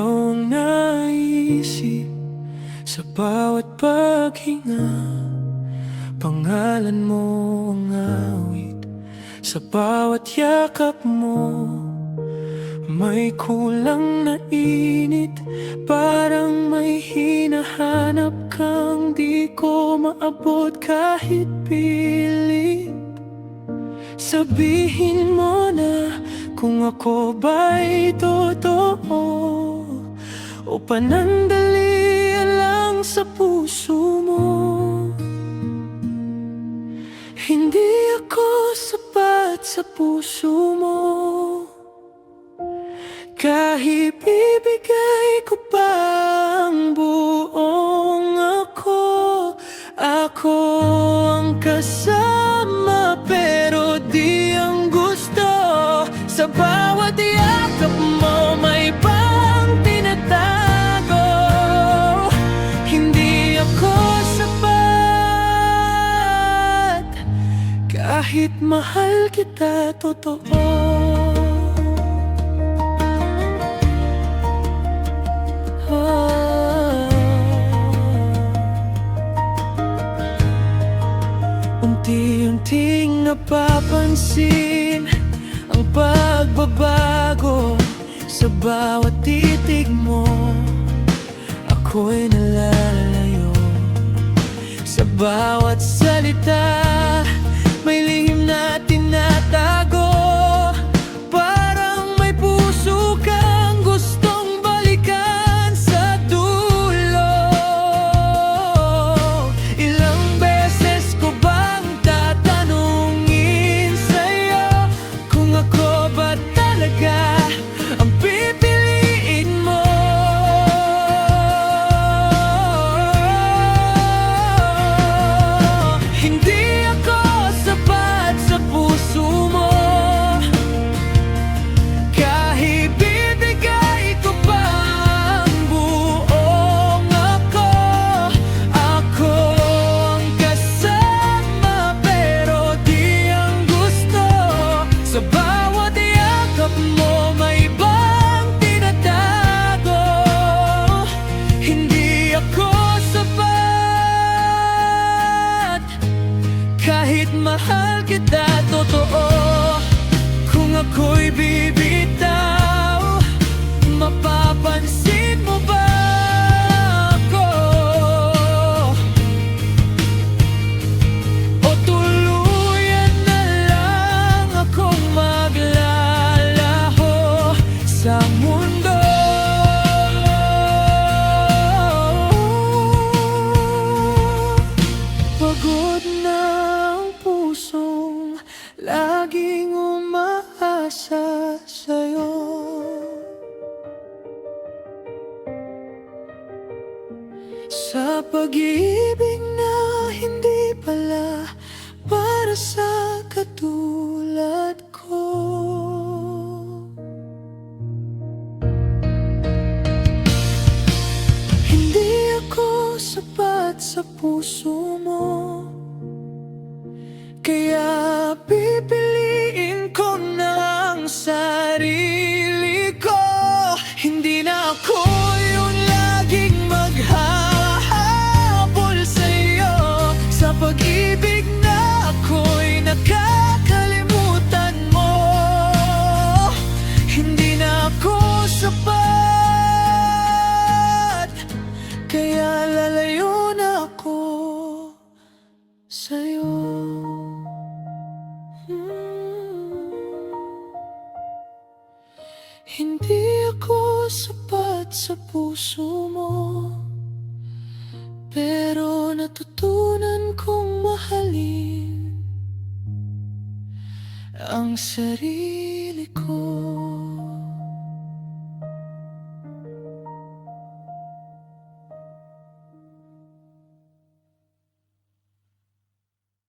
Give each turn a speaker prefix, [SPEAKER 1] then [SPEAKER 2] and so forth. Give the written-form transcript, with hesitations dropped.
[SPEAKER 1] Ikaw ang naisip sa bawat paghinga. Pangalan mo ang awit sa bawat yakap mo. May kulang na init, parang may hinahanap kang di ko maabot kahit pilit. Sabihin mo na kung ako ba'y totoo o panandalian lang sa puso mo. Hindi ako sapat sa puso mo, kahit ibigay ko pa ang buong ako. Ako ang kasama pero di ang gusto. Sa bawat yakap mo may pang tinatago. Hindi ako sapat kahit mahal kita totoo. Unti-unting napapansin ang pagbabago sa bawat titig mo. Ako'y nalalayo sa bawat salita. May lihim na tinatago, parang may puso kang gustong balikan sa dulo. Ilang beses ko bang tatanungin sa'yo kung ako ba talaga ang pipiliin mo? Hindi ako sapat sa puso mo, kahit bibigay ko pa ang buong ako. Ako ang kasama pero di ang gusto. Sa bawat yakap mo may ibang tinatago. Hindi ako sapat kahit mahal kita totoo. Kung ako'y bibitaw, mapapansin mo ba ako? O tuluyan na lang akong maglalaho sa mundo? Pagod na ang pusong laging umaasa sa'yo. Sa pag-ibig na hindi pala para sa katulad ko. Hindi ako sapat sa puso mo, kaya pipiliin ko na ang sarili ko. Hindi na ako yung laging maghahabol sa'yo. Sa pag-ibig na ako'y nakakalimutan mo. Hindi na ako sapat, kaya lalayo na ako sa'yo. Hindi ako sapat sa puso mo, pero natutunan kong mahalin ang sarili ko.